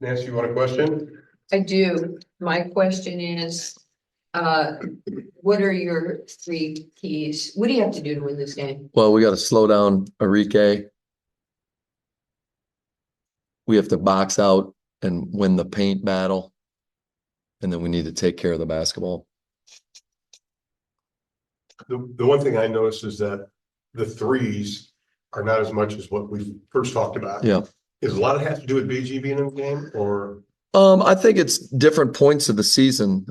Nancy, you want a question? I do. My question is, what are your three keys? What do you have to do to win this game? Well, we got to slow down Enrique. We have to box out and win the paint battle. And then we need to take care of the basketball. The one thing I noticed is that the threes are not as much as what we first talked about. Yeah. Is a lot of it have to do with BG being in the game, or? I think it's different points of the season.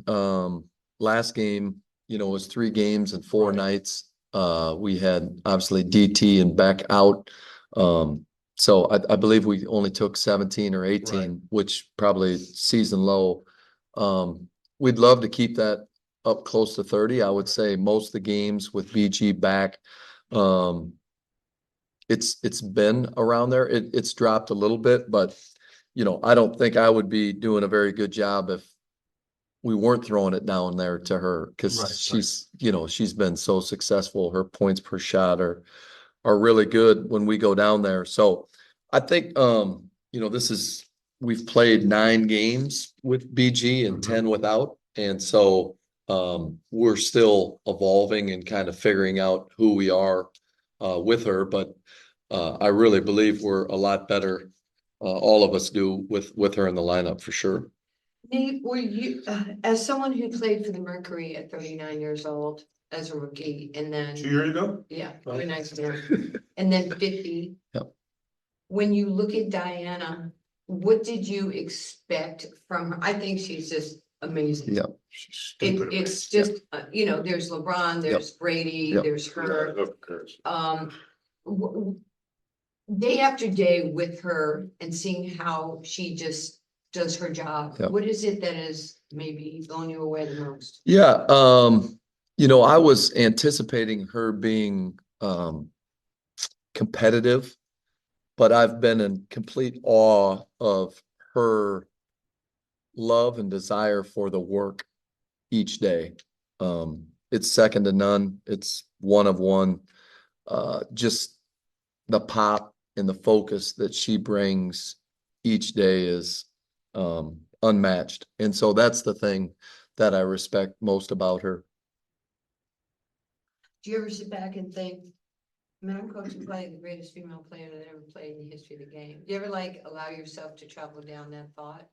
Last game, was 3 games and 4 nights. We had obviously DT and Beck out. So I believe we only took 17 or 18, which probably season low. We'd love to keep that up close to 30. I would say most of the games with BG back, it's been around there. It's dropped a little bit, but I don't think I would be doing a very good job if we weren't throwing it down there to her, because she's been so successful. Her points per shot are really good when we go down there. So I think we've played 9 games with BG and 10 without. And so we're still evolving and kind of figuring out who we are with her. But I really believe we're a lot better. All of us do with her in the lineup for sure. Nate, were you, as someone who played for the Mercury at 39 years old as a rookie, and then 2 years ago? yeah, very nice man, and then 50. Yep. When you look at Diana, what did you expect from her? I think she's just amazing. Yeah. It's just there's LeBron, there's Brady, there's her. Day after day with her and seeing how she just does her job. Yep. What is it that is maybe blown you away the most? Yeah. I was anticipating her being competitive, but I've been in complete awe of her love and desire for the work each day. It's second to none. It's one of one. Just the pop and the focus that she brings each day is unmatched. And so that's the thing that I respect most about her. Do you ever sit back and think, man, I'm coaching probably the greatest female player that ever played in the history of the game? Do you ever allow yourself to travel down that thought?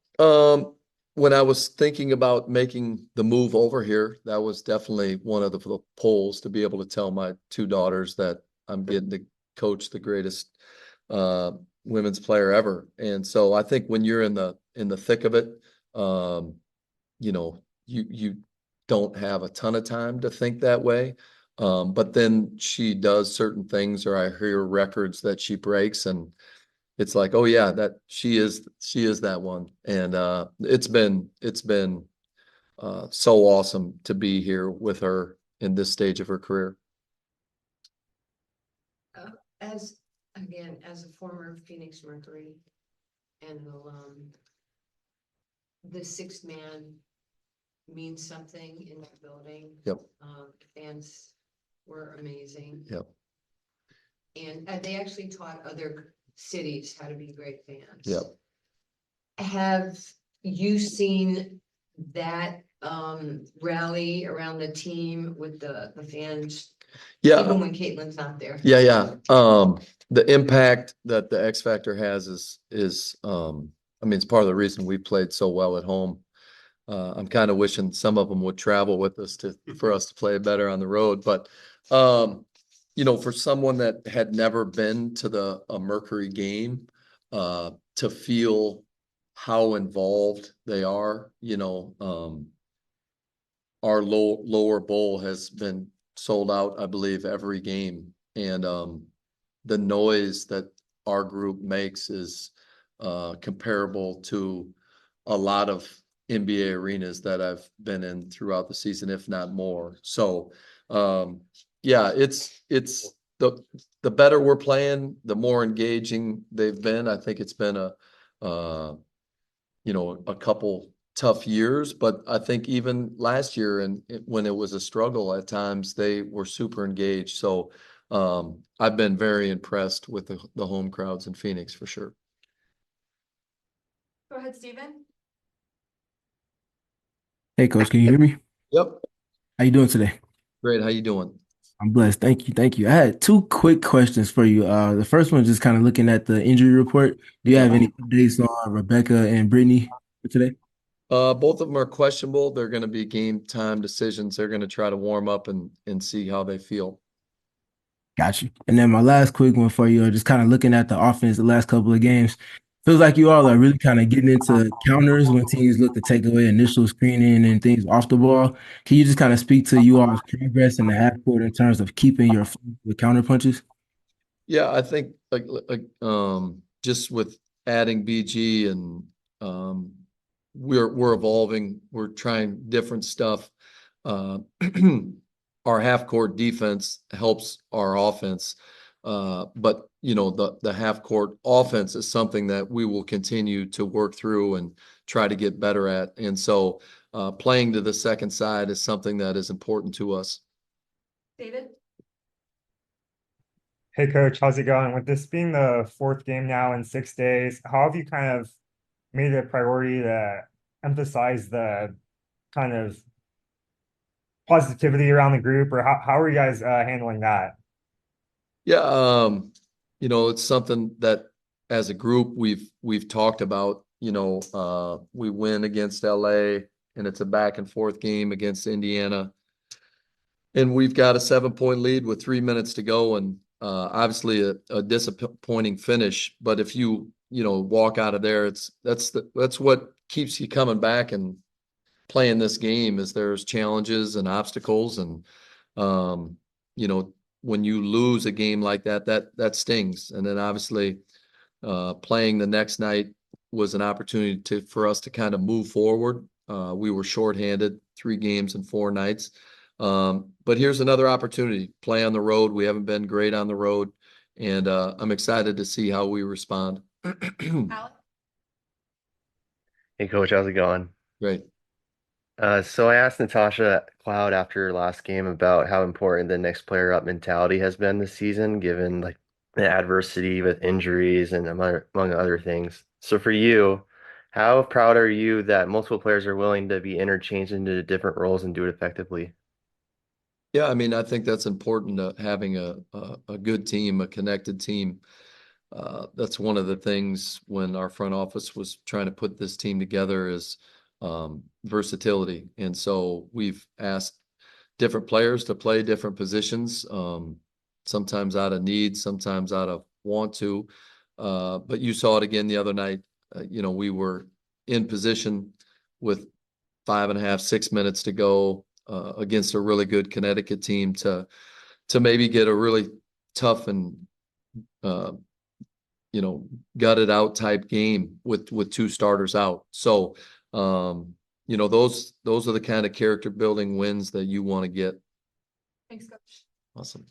When I was thinking about making the move over here, that was definitely one of the polls, to be able to tell my 2 daughters that I'm getting to coach the greatest women's player ever. And so I think when you're in the thick of it, you don't have a ton of time to think that way. But then she does certain things, or I hear records that she breaks, and it's like, oh yeah, that she is that one. And it's been so awesome to be here with her in this stage of her career. As a former Phoenix Mercury and an alum, the 6th man means something in that building. Yep. Fans were amazing. Yep. And they actually taught other cities how to be great fans. Yep. Have you seen that rally around the team with the fans? Yeah. Even when Caitlin's not there. Yeah. The impact that the X Factor has is it's part of the reason we played so well at home. I'm kind of wishing some of them would travel with us for us to play better on the road. But for someone that had never been to a Mercury game, to feel how involved they are, our lower bowl has been sold out, I believe, every game. And the noise that our group makes is comparable to a lot of NBA arenas that I've been in throughout the season, if not more. So yeah, it's the better we're playing, the more engaging they've been. I think it's been a couple tough years, but I think even last year, and when it was a struggle at times, they were super engaged. So I've been very impressed with the home crowds in Phoenix for sure. Go ahead, Steven. Hey, Coach, can you hear me? Yep. How you doing today? Great. How you doing? I'm blessed. Thank you. Thank you. I had two quick questions for you. The first one is just kind of looking at the injury report. Do you have any updates on Rebecca and Brittany for today? Both of them are questionable. They're going to be game time decisions. They're going to try to warm up and see how they feel. Got you. And then my last quick one for you, just kind of looking at the offense the last couple of games. Feels like you all are really kind of getting into counters when teams look to take away initial screening and things off the ball. Can you just kind of speak to you all's progress in the half court in terms of keeping your with counter punches? Yeah, I think just with adding BG and we're evolving. We're trying different stuff. Our half court defense helps our offense. But you know, the half court offense is something that we will continue to work through and try to get better at. And so playing to the second side is something that is important to us. David. Hey coach, how's it going? With this being the fourth game now in 6 days, how have you kind of made it a priority to emphasize the kind of positivity around the group, or how are you guys handling that? Yeah, you know, it's something that as a group we've talked about. You know, we win against LA and it's a back and forth game against Indiana. And we've got a 7-point lead with 3 minutes to go, and obviously a disappointing finish. But if you walk out of there, that's what keeps you coming back and playing this game. Is there's challenges and obstacles, and you know, when you lose a game like that stings. And then obviously playing the next night was an opportunity for us to kind of move forward. We were shorthanded 3 games in 4 nights. But here's another opportunity, play on the road. We haven't been great on the road, and I'm excited to see how we respond. Alex. Hey coach, how's it going? Great. So I asked Natasha Cloud after her last game about how important the next player up mentality has been this season, given like the adversity with injuries and among other things. So for you, how proud are you that multiple players are willing to be interchanged into different roles and do it effectively? Yeah, I mean, I think that's important, having a good team, a connected team. That's one of the things when our front office was trying to put this team together is versatility. And so we've asked different players to play different positions, sometimes out of need, sometimes out of want to. But you saw it again the other night. You know, we were in position with 5.5, 6 minutes to go against a really good Connecticut team to maybe get a really tough and gutted out type game with 2 starters out. So you know, those are the kind of character building wins that you want to get. Thanks, coach. Awesome.